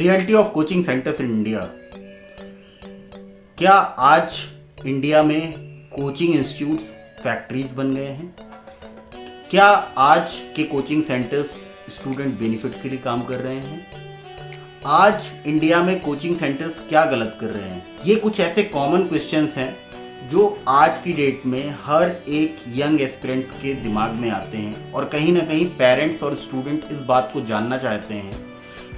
Reality of coaching centres in India. क्या आज India में कोचिंग इंस्टीट्यूट्स फैक्ट्रीज बन गए हैं? क्या आज के कोचिंग सेंटर्स स्टूडेंट बेनिफिट के लिए काम कर रहे हैं? आज इंडिया में कोचिंग सेंटर्स क्या गलत कर रहे हैं? ये कुछ ऐसे कॉमन क्वेश्चंस हैं जो आज की डेट में हर एक यंग एस्पिरेंट्स के दिमाग में आते हैं और कहीं ना कहीं पेरेंट्स और स्टूडेंट इस बात को जानना चाहते हैं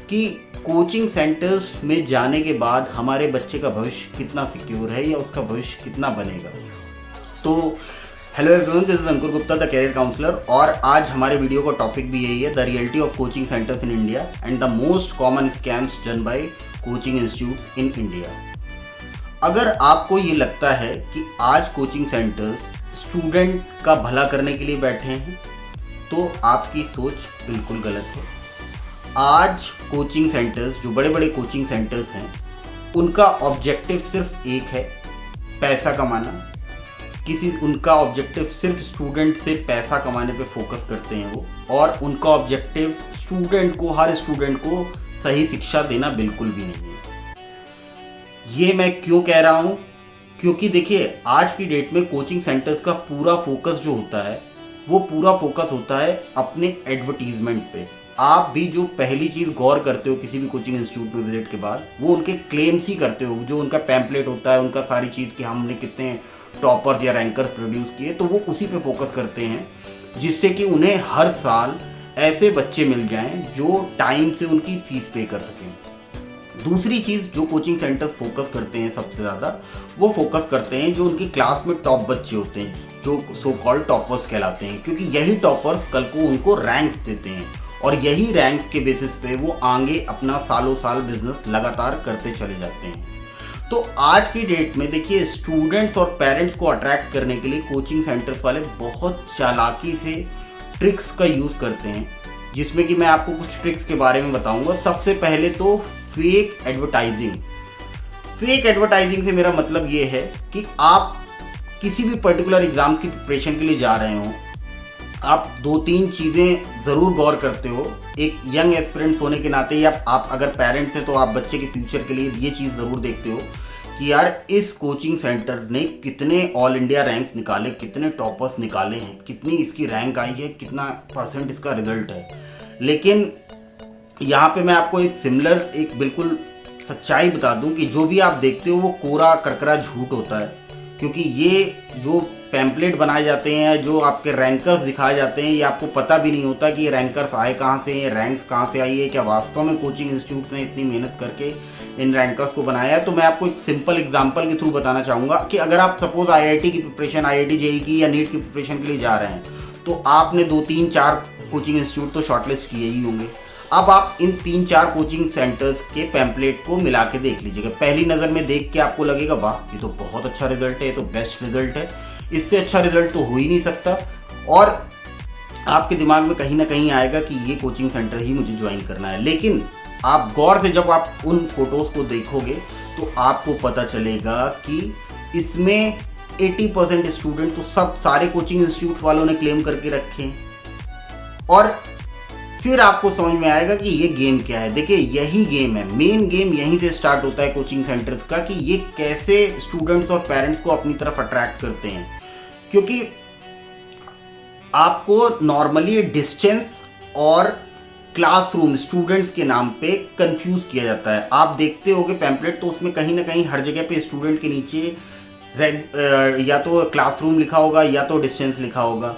कि कोचिंग सेंटर्स में जाने के बाद हमारे बच्चे का भविष्य कितना सिक्योर है या उसका भविष्य कितना बनेगा। तो hello everyone, this is Ankur Gupta, the career counsellor, और आज हमारे वीडियो का टॉपिक भी यही है, the reality of coaching centres in India and the most common scams done by coaching institute in India. अगर आपको ये लगता है कि आज कोचिंग सेंटर्स स्टूडेंट का भला करने के लिए बैठे हैं तो आपकी सोच बिल्कुल गलत है। आज कोचिंग सेंटर्स, जो बड़े बड़े कोचिंग सेंटर्स हैं, उनका ऑब्जेक्टिव सिर्फ एक है, पैसा कमाना। उनका ऑब्जेक्टिव सिर्फ स्टूडेंट से पैसा कमाने पे फोकस करते हैं वो, और उनका ऑब्जेक्टिव हर स्टूडेंट को सही शिक्षा देना बिल्कुल भी नहीं है। ये मैं क्यों कह रहा हूँ? क्योंकि देखिए, आज की डेट में कोचिंग सेंटर्स का पूरा फोकस जो होता है वो पूरा फोकस होता है अपने एडवर्टीजमेंट पे। आप भी जो पहली चीज़ गौर करते हो किसी भी कोचिंग इंस्टीट्यूट में विजिट के बाद, वो उनके क्लेम्स ही करते हो। जो उनका पैम्पलेट होता है, उनका सारी चीज़ कि हमने कितने टॉपर्स या रैंकर्स प्रोड्यूस किए, तो वो उसी पे फोकस करते हैं, जिससे कि उन्हें हर साल ऐसे बच्चे मिल जाएं जो टाइम से उनकी फीस पे कर सकें। दूसरी चीज़ जो कोचिंग सेंटर्स फोकस करते हैं सबसे ज़्यादा, वो फोकस करते हैं जो उनकी क्लास में टॉप बच्चे होते हैं, जो सो कॉल्ड टॉपर्स कहलाते हैं, क्योंकि यही टॉपर्स कल को उनको रैंक्स देते हैं और यही रैंक्स के बेसिस पे वो आगे अपना सालों साल बिजनेस लगातार करते चले जाते हैं। तो आज की डेट में देखिए, स्टूडेंट्स और पेरेंट्स को अट्रैक्ट करने के लिए कोचिंग सेंटर्स वाले बहुत चालाकी से ट्रिक्स का यूज़ करते हैं, जिसमें कि मैं आपको कुछ ट्रिक्स के बारे में बताऊंगा। सबसे पहले तो फेक एडवर्टाइजिंग। फेक एडवर्टाइजिंग से मेरा मतलब ये है कि आप किसी भी पर्टिकुलर एग्जाम्स की प्रिपरेशन के लिए जा रहे हो, आप 2-3 चीज़ें ज़रूर गौर करते हो। एक यंग एस्पिरेंट्स होने के नाते, या आप अगर पेरेंट्स हैं तो आप बच्चे के फ्यूचर के लिए ये चीज़ ज़रूर देखते हो कि यार इस कोचिंग सेंटर ने कितने ऑल इंडिया रैंक्स निकाले, कितने टॉपर्स निकाले हैं, कितनी इसकी रैंक आई है, कितना % इसका रिजल्ट है। लेकिन यहाँ पे मैं आपको एक बिल्कुल सच्चाई बता दूँ कि जो भी आप देखते हो वो कोरा करकरा झूठ होता है, क्योंकि ये जो पैम्पलेट बनाए जाते हैं, जो आपके रैंकर्स दिखाए जाते हैं, ये आपको पता भी नहीं होता कि ये रैंकर्स आए कहाँ से, ये रैंक्स कहाँ से आई है, क्या वास्तव में कोचिंग इंस्टीट्यूट्स ने इतनी मेहनत करके इन रैंकर्स को बनाया है। तो मैं आपको एक सिंपल एग्जांपल के थ्रू बताना चाहूँगा कि अगर आप सपोज आईआईटी की प्रिपरेशन, आईआईटी जेईई की या नीट की प्रिपरेशन के लिए जा रहे हैं, तो आपने 2-3-4 कोचिंग इंस्टीट्यूट तो शॉर्टलिस्ट किए ही होंगे। अब आप इन 3-4 कोचिंग सेंटर्स के पैम्पलेट को मिला के देख लीजिएगा। पहली नज़र में देख के आपको लगेगा वाह, ये तो बहुत अच्छा रिजल्ट है, ये तो बेस्ट रिजल्ट है, इससे अच्छा रिजल्ट तो हो ही नहीं सकता, और आपके दिमाग में कहीं ना कहीं आएगा कि ये कोचिंग सेंटर ही मुझे ज्वाइन करना है। लेकिन आप गौर से जब आप उन फोटोज़ को देखोगे तो आपको पता चलेगा कि इसमें 80% स्टूडेंट तो सारे कोचिंग इंस्टीट्यूट वालों ने क्लेम करके रखे हैं, और फिर आपको समझ में आएगा कि ये गेम क्या है। देखिए, यही गेम है, मेन गेम यहीं से स्टार्ट होता है कोचिंग सेंटर्स का, कि ये कैसे स्टूडेंट्स और पेरेंट्स को अपनी तरफ अट्रैक्ट करते हैं। क्योंकि आपको नॉर्मली डिस्टेंस और क्लासरूम स्टूडेंट्स के नाम पे कंफ्यूज किया जाता है। आप देखते होगे पैम्पलेट, तो उसमें कहीं ना कहीं हर जगह पे स्टूडेंट के नीचे या तो क्लासरूम लिखा होगा या तो डिस्टेंस लिखा होगा।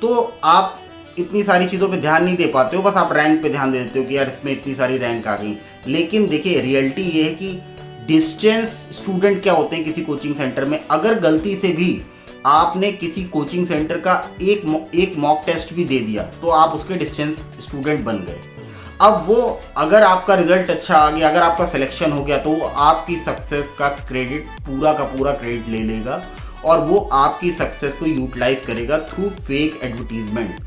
तो आप इतनी सारी चीज़ों पे ध्यान नहीं दे पाते हो, बस आप रैंक पे ध्यान दे देते हो कि यार इसमें इतनी सारी रैंक आ गई। लेकिन देखिए, रियलिटी ये है कि डिस्टेंस स्टूडेंट क्या होते हैं किसी कोचिंग सेंटर में, अगर गलती से भी आपने किसी कोचिंग सेंटर का एक मॉक टेस्ट भी दे दिया तो आप उसके डिस्टेंस स्टूडेंट बन गए। अब वो, अगर आपका रिजल्ट अच्छा आ गया, अगर आपका सिलेक्शन हो गया, तो वो आपकी सक्सेस का क्रेडिट, पूरा का पूरा क्रेडिट ले लेगा और वो आपकी सक्सेस को यूटिलाइज करेगा थ्रू फेक एडवर्टीजमेंट।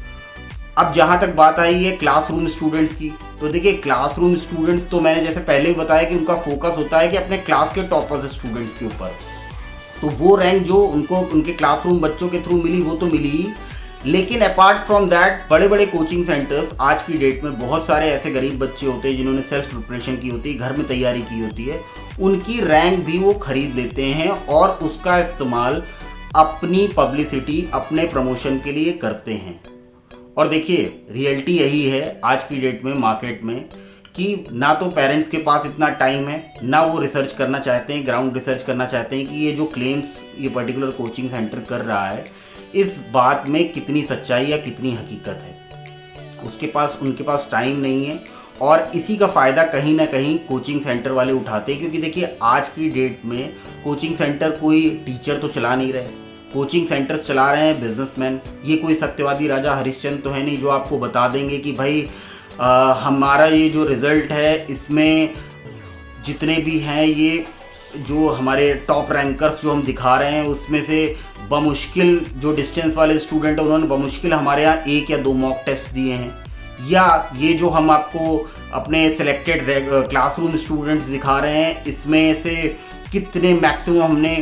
अब जहाँ तक बात आई है क्लासरूम स्टूडेंट्स की, तो देखिए, क्लासरूम स्टूडेंट्स तो मैंने जैसे पहले ही बताया कि उनका फोकस होता है कि अपने क्लास के टॉपर्स स्टूडेंट्स के ऊपर। तो वो रैंक जो उनको उनके क्लासरूम बच्चों के थ्रू मिली वो तो मिली ही, लेकिन अपार्ट फ्रॉम दैट बड़े बड़े कोचिंग सेंटर्स आज की डेट में बहुत सारे ऐसे गरीब बच्चे होते हैं जिन्होंने सेल्फ प्रिपरेशन की होती है, घर में तैयारी की होती है, उनकी रैंक भी वो खरीद लेते हैं और उसका इस्तेमाल अपनी पब्लिसिटी, अपने प्रमोशन के लिए करते हैं। और देखिए रियलिटी यही है आज की डेट में मार्केट में कि ना तो पेरेंट्स के पास इतना टाइम है, ना वो रिसर्च करना चाहते हैं, ग्राउंड रिसर्च करना चाहते हैं कि ये जो क्लेम्स ये पर्टिकुलर कोचिंग सेंटर कर रहा है इस बात में कितनी सच्चाई या कितनी हकीकत है। उनके पास टाइम नहीं है और इसी का फ़ायदा कहीं ना कहीं कोचिंग सेंटर वाले उठाते हैं। क्योंकि देखिए आज की डेट में कोचिंग सेंटर कोई टीचर तो चला नहीं रहे, कोचिंग सेंटर चला रहे हैं बिजनेसमैन। ये कोई सत्यवादी राजा हरिश्चंद्र तो है नहीं जो आपको बता देंगे कि भाई हमारा ये जो रिज़ल्ट है इसमें जितने भी हैं ये जो हमारे टॉप रैंकर्स जो हम दिखा रहे हैं उसमें से बमुश्किल जो डिस्टेंस वाले स्टूडेंट हैं उन्होंने बमुश्किल हमारे यहाँ 1 या 2 मॉक टेस्ट दिए हैं, या ये जो हम आपको अपने सिलेक्टेड क्लासरूम स्टूडेंट्स दिखा रहे हैं इसमें से कितने मैक्सिमम हमने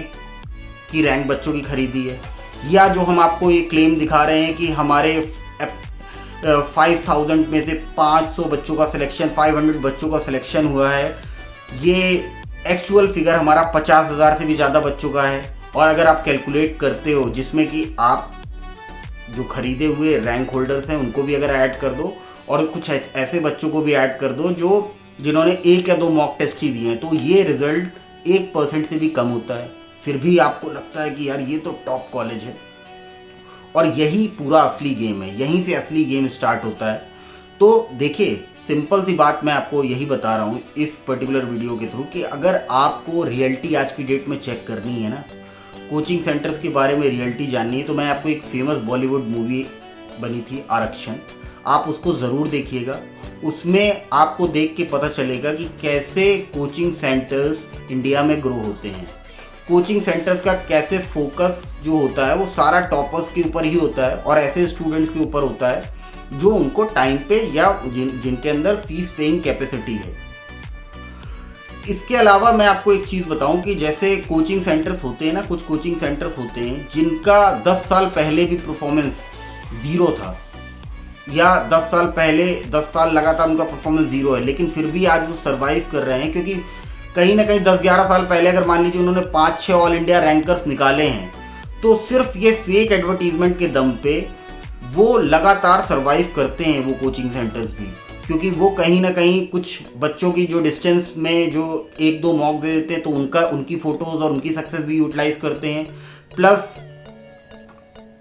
की रैंक बच्चों की खरीदी है, या जो हम आपको ये क्लेम दिखा रहे हैं कि हमारे 5000 में से 500 बच्चों का सिलेक्शन, 500 बच्चों का सिलेक्शन हुआ है, ये एक्चुअल फिगर हमारा 50,000 से भी ज़्यादा बच्चों का है। और अगर आप कैलकुलेट करते हो जिसमें कि आप जो खरीदे हुए रैंक होल्डर्स हैं उनको भी अगर ऐड कर दो और कुछ ऐसे बच्चों को भी ऐड कर दो जिन्होंने 1 या 2 मॉक टेस्ट ही दिए हैं, तो ये रिजल्ट 1% से भी कम होता है। फिर भी आपको लगता है कि यार ये तो टॉप कॉलेज है। और यही पूरा असली गेम है, यहीं से असली गेम स्टार्ट होता है। तो देखिए सिंपल सी बात मैं आपको यही बता रहा हूँ इस पर्टिकुलर वीडियो के थ्रू कि अगर आपको रियलिटी आज की डेट में चेक करनी है ना, कोचिंग सेंटर्स के बारे में रियलिटी जाननी है, तो मैं आपको एक फेमस बॉलीवुड मूवी बनी थी आरक्षण, आप उसको ज़रूर देखिएगा। उसमें आपको देख के पता चलेगा कि कैसे कोचिंग सेंटर्स इंडिया में ग्रो होते हैं। कोचिंग सेंटर्स का कैसे फोकस जो होता है वो सारा टॉपर्स के ऊपर ही होता है और ऐसे स्टूडेंट्स के ऊपर होता है जो उनको टाइम पे या जिनके अंदर फीस पेइंग कैपेसिटी है। इसके अलावा मैं आपको एक चीज़ बताऊं कि जैसे कोचिंग सेंटर्स होते हैं ना, कुछ कोचिंग सेंटर्स होते हैं जिनका 10 साल पहले भी परफॉर्मेंस ज़ीरो था, या 10 साल पहले 10 साल लगातार उनका परफॉर्मेंस ज़ीरो है, लेकिन फिर भी आज वो सर्वाइव कर रहे हैं। क्योंकि कहीं ना कहीं 10-11 साल पहले अगर मान लीजिए उन्होंने 5-6 ऑल इंडिया रैंकर्स निकाले हैं, तो सिर्फ ये फेक एडवर्टीजमेंट के दम पे वो लगातार सर्वाइव करते हैं वो कोचिंग सेंटर्स भी। क्योंकि वो कहीं ना कहीं कुछ बच्चों की जो डिस्टेंस में जो 1-2 मॉक दे देते हैं तो उनकी फ़ोटोज़ और उनकी सक्सेस भी यूटिलाइज करते हैं। प्लस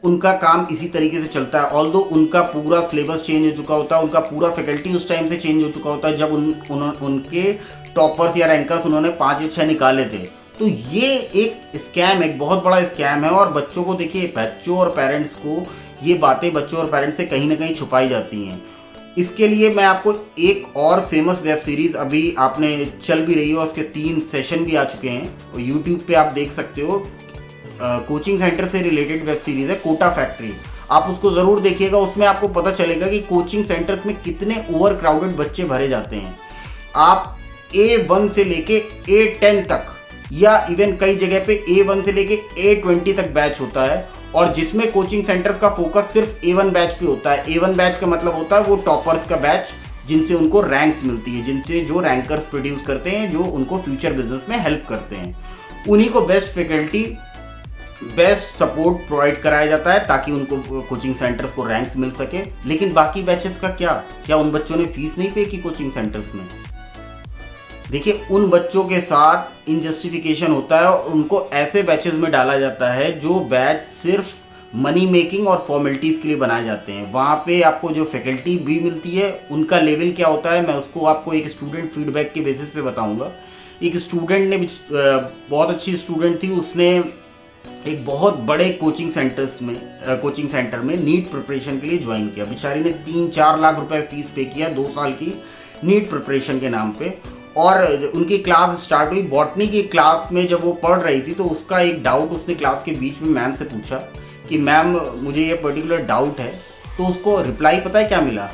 उनका काम इसी तरीके से चलता है। ऑल्दो उनका पूरा सिलेबस चेंज हो चुका होता है, उनका पूरा फैकल्टी उस टाइम से चेंज हो चुका होता है जब उनके टॉपर्स या रैंकर्स उन्होंने 5 या 6 निकाले थे। तो ये एक स्कैम, एक बहुत बड़ा स्कैम है। और बच्चों को देखिए, बच्चों और पेरेंट्स को ये बातें बच्चों और पेरेंट्स से कहीं ना कहीं छुपाई जाती हैं। इसके लिए मैं आपको एक और फेमस वेब सीरीज़ अभी आपने चल भी रही है और उसके 3 सेशन भी आ चुके हैं और यूट्यूब पे आप देख सकते हो। कोचिंग सेंटर से रिलेटेड वेब सीरीज़ है कोटा फैक्ट्री, आप उसको ज़रूर देखिएगा। उसमें आपको पता चलेगा कि कोचिंग सेंटर्स में कितने ओवर क्राउडेड बच्चे भरे जाते हैं। आप A1 से लेके A10 तक, या इवन कई जगह पे A1 से लेके A20 तक बैच होता है, और जिसमें कोचिंग सेंटर्स का फोकस सिर्फ A1 बैच पे होता है। A1 बैच का मतलब होता है वो टॉपर्स का बैच, जिनसे उनको रैंक्स मिलती है, जिनसे जो रैंकर्स प्रोड्यूस करते हैं, जो उनको फ्यूचर बिजनेस में हेल्प करते हैं। उन्हीं को best faculty, best support provide कराया जाता है ताकि उनको कोचिंग सेंटर्स को रैंक्स मिल सके। लेकिन बाकी बैचेस का क्या उन बच्चों ने फीस नहीं पे की कोचिंग सेंटर्स में? देखिए, उन बच्चों के साथ इनजस्टिफिकेशन होता है और उनको ऐसे बैचेस में डाला जाता है जो बैच सिर्फ मनी मेकिंग और फॉर्मेलिटीज़ के लिए बनाए जाते हैं। वहाँ पे आपको जो फैकल्टी भी मिलती है उनका लेवल क्या होता है, मैं उसको आपको एक स्टूडेंट फीडबैक के बेसिस पे बताऊंगा। एक स्टूडेंट ने, बहुत अच्छी स्टूडेंट थी, उसने एक बहुत बड़े कोचिंग सेंटर में नीट प्रिपरेशन के लिए ज्वाइन किया। बेचारी ने 3-4 लाख रुपए फीस पे किया 2 साल की नीट प्रिपरेशन के नाम पे। और उनकी क्लास स्टार्ट हुई बॉटनी की क्लास में। जब वो पढ़ रही थी तो उसका एक डाउट उसने क्लास के बीच में मैम से पूछा कि मैम मुझे ये पर्टिकुलर डाउट है। तो उसको रिप्लाई पता है क्या मिला?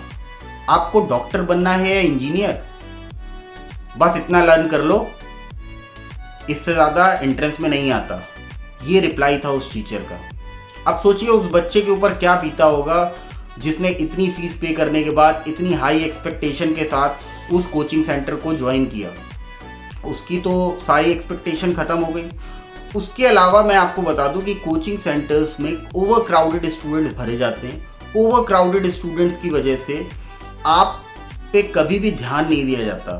आपको डॉक्टर बनना है या इंजीनियर, बस इतना लर्न कर लो, इससे ज़्यादा एंट्रेंस में नहीं आता। ये रिप्लाई था उस टीचर का। अब सोचिए उस बच्चे के ऊपर क्या बीता होगा जिसने इतनी फीस पे करने के बाद इतनी हाई एक्सपेक्टेशन के साथ उस कोचिंग सेंटर को ज्वाइन किया। उसकी तो सारी एक्सपेक्टेशन ख़त्म हो गई। उसके अलावा मैं आपको बता दूं कि कोचिंग सेंटर्स में ओवर क्राउडेड स्टूडेंट्स भरे जाते हैं। ओवर क्राउडेड स्टूडेंट्स की वजह से आप पे कभी भी ध्यान नहीं दिया जाता,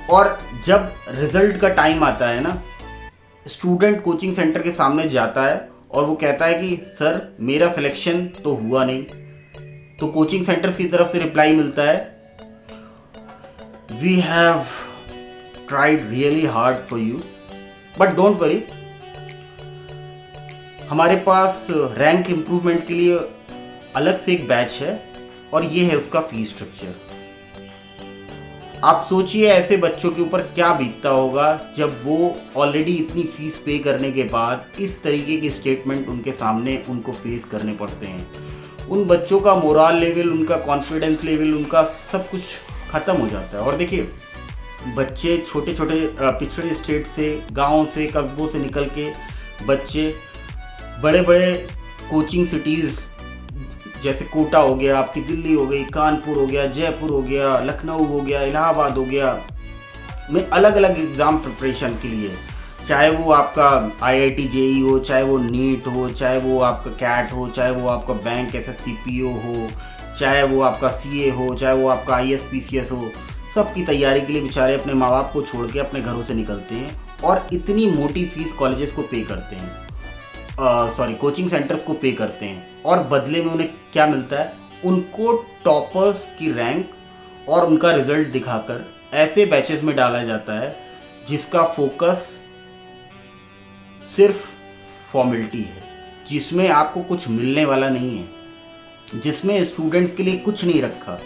और जब रिजल्ट का टाइम आता है ना, स्टूडेंट कोचिंग सेंटर के सामने जाता है और वो कहता है कि सर मेरा सिलेक्शन तो हुआ नहीं, तो कोचिंग सेंटर्स की तरफ से रिप्लाई मिलता है, we have tried really hard for you but don't worry, हमारे पास रैंक इम्प्रूवमेंट के लिए अलग से एक बैच है और ये है उसका फीस स्ट्रक्चर। आप सोचिए ऐसे बच्चों के ऊपर क्या बीतता होगा जब वो ऑलरेडी इतनी फीस पे करने के बाद इस तरीके के स्टेटमेंट उनके सामने उनको फेस करने पड़ते हैं। उन बच्चों का मोरल लेवल, उनका कॉन्फिडेंस लेवल, उनका सब कुछ ख़त्म हो जाता है। और देखिए बच्चे छोटे छोटे पिछड़े स्टेट से, गाँव से, कस्बों से निकल के बच्चे बड़े बड़े कोचिंग सिटीज़ जैसे कोटा हो गया, आपकी दिल्ली हो गई, कानपुर हो गया, जयपुर हो गया, लखनऊ हो गया, इलाहाबाद हो गया, में अलग अलग एग्ज़ाम प्रिपरेशन के लिए, चाहे वो आपका IIT JEE हो, चाहे वो नीट हो, चाहे वो आपका कैट हो, चाहे वो आपका बैंक SSC PO हो, चाहे वो आपका CA हो, चाहे वो आपका IS PCS हो, सबकी तैयारी के लिए बेचारे अपने माँ बाप को छोड़ के अपने घरों से निकलते हैं और इतनी मोटी फीस कॉलेजेस को पे करते हैं, कोचिंग सेंटर्स को पे करते हैं। और बदले में उन्हें क्या मिलता है? उनको टॉपर्स की रैंक और उनका रिजल्ट दिखाकर ऐसे बैचेस में डाला जाता है जिसका फोकस सिर्फ फॉर्मेलिटी है, जिसमें आपको कुछ मिलने वाला नहीं है, जिसमें स्टूडेंट्स के लिए कुछ नहीं रखा।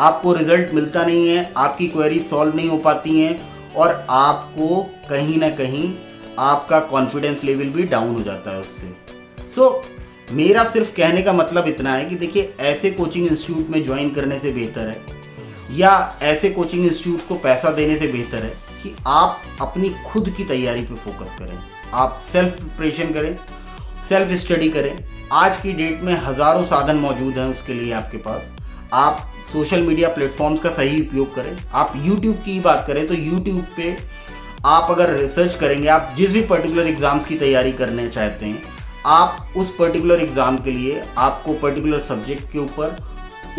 आपको रिजल्ट मिलता नहीं है, आपकी क्वेरी सॉल्व नहीं हो पाती हैं और आपको कहीं ना कहीं आपका कॉन्फिडेंस लेवल भी डाउन हो जाता है उससे। मेरा सिर्फ कहने का मतलब इतना है कि देखिए ऐसे कोचिंग इंस्टीट्यूट में ज्वाइन करने से बेहतर है, या ऐसे कोचिंग इंस्टीट्यूट को पैसा देने से बेहतर है कि आप अपनी खुद की तैयारी पे फोकस करें, आप सेल्फ प्रिपरेशन करें, सेल्फ स्टडी करें। आज की डेट में हज़ारों साधन मौजूद हैं उसके लिए आपके पास। आप सोशल मीडिया प्लेटफॉर्म्स का सही उपयोग करें। आप यूट्यूब की बात करें तो यूट्यूब पे आप अगर रिसर्च करेंगे, आप जिस भी पर्टिकुलर एग्ज़ाम्स की तैयारी करना चाहते हैं, आप उस पर्टिकुलर एग्ज़ाम के लिए आपको पर्टिकुलर सब्जेक्ट के ऊपर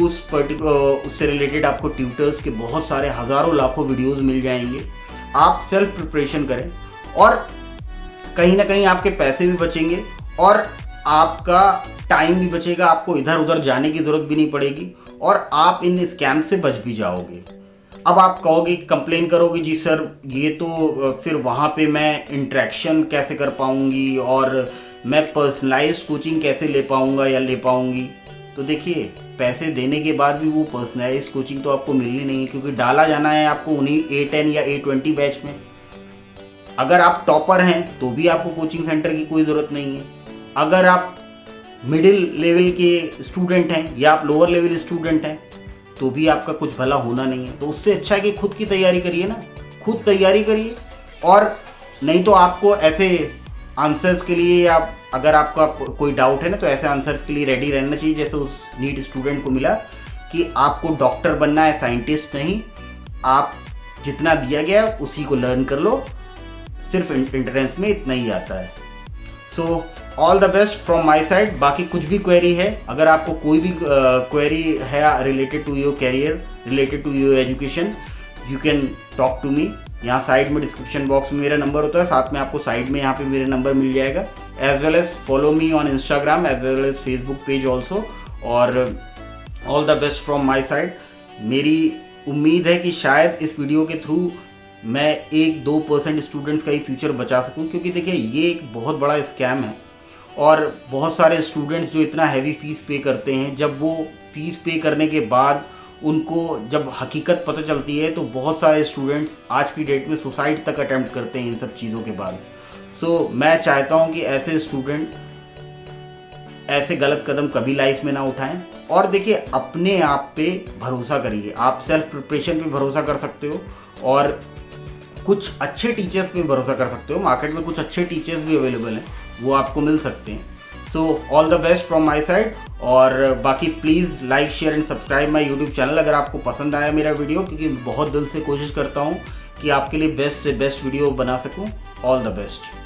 उससे रिलेटेड आपको ट्यूटर्स के बहुत सारे हज़ारों लाखों वीडियोस मिल जाएंगे। आप सेल्फ प्रिपरेशन करें और कहीं ना कहीं आपके पैसे भी बचेंगे और आपका टाइम भी बचेगा, आपको इधर उधर जाने की ज़रूरत भी नहीं पड़ेगी और आप इन स्कैम से बच भी जाओगे। अब आप कहोगे, कंप्लेन करोगे, जी सर ये तो फिर वहाँ पे मैं इंटरेक्शन कैसे कर पाऊँगी और मैं पर्सनलाइज्ड कोचिंग कैसे ले पाऊँगा या ले पाऊँगी। तो देखिए पैसे देने के बाद भी वो पर्सनलाइज्ड कोचिंग तो आपको मिलनी नहीं है, क्योंकि डाला जाना है आपको उन्हीं A10 या A20 बैच में। अगर आप टॉपर हैं तो भी आपको कोचिंग सेंटर की कोई ज़रूरत नहीं है। अगर आप मिडिल लेवल के स्टूडेंट हैं या आप लोअर लेवल स्टूडेंट हैं तो भी आपका कुछ भला होना नहीं है। तो उससे अच्छा है कि खुद की तैयारी करिए ना, खुद तैयारी करिए। और नहीं तो आपको ऐसे आंसर्स के लिए, या अगर आपका कोई डाउट है ना, तो ऐसे आंसर्स के लिए रेडी रहना चाहिए जैसे उस नीट स्टूडेंट को मिला कि आपको डॉक्टर बनना है, साइंटिस्ट नहीं। आप जितना दिया गया उसी को लर्न कर लो, सिर्फ एंट्रेंस में इतना ही आता है। So all the best from my side. बाकी कुछ भी क्वेरी है, अगर आपको कोई भी क्वेरी है related to your career, related to your education, you can talk to me. यहाँ साइड में डिस्क्रिप्शन बॉक्स में मेरा नंबर होता है, साथ में आपको साइड में यहाँ पे मेरा नंबर मिल जाएगा। As well as follow me on Instagram as well as Facebook page also. और all the best from my side. मेरी उम्मीद है कि शायद इस वीडियो के थ्रू मैं 1-2% स्टूडेंट्स का ही फ्यूचर बचा सकूं, क्योंकि देखिए ये एक बहुत बड़ा स्कैम है और बहुत सारे स्टूडेंट्स जो इतना हैवी फीस पे करते हैं, जब वो फीस पे करने के बाद उनको जब हकीकत पता चलती है तो बहुत सारे स्टूडेंट्स आज की डेट में सुसाइड तक अटेम्प्ट करते हैं इन सब चीज़ों के बाद। सो मैं चाहता हूँ कि ऐसे स्टूडेंट ऐसे गलत कदम कभी लाइफ में ना उठाएं। और देखिए अपने आप पे भरोसा करिए, आप सेल्फ प्रिपरेशन पे भरोसा कर सकते हो और कुछ अच्छे टीचर्स पे भरोसा कर सकते हो। मार्केट में कुछ अच्छे टीचर्स भी अवेलेबल हैं, वो आपको मिल सकते हैं। So all the best from my side. और बाकी please like share and subscribe my YouTube channel अगर आपको पसंद आया मेरा वीडियो, क्योंकि बहुत दिल से कोशिश करता हूँ कि आपके लिए बेस्ट से बेस्ट वीडियो बना सकूँ। All the best.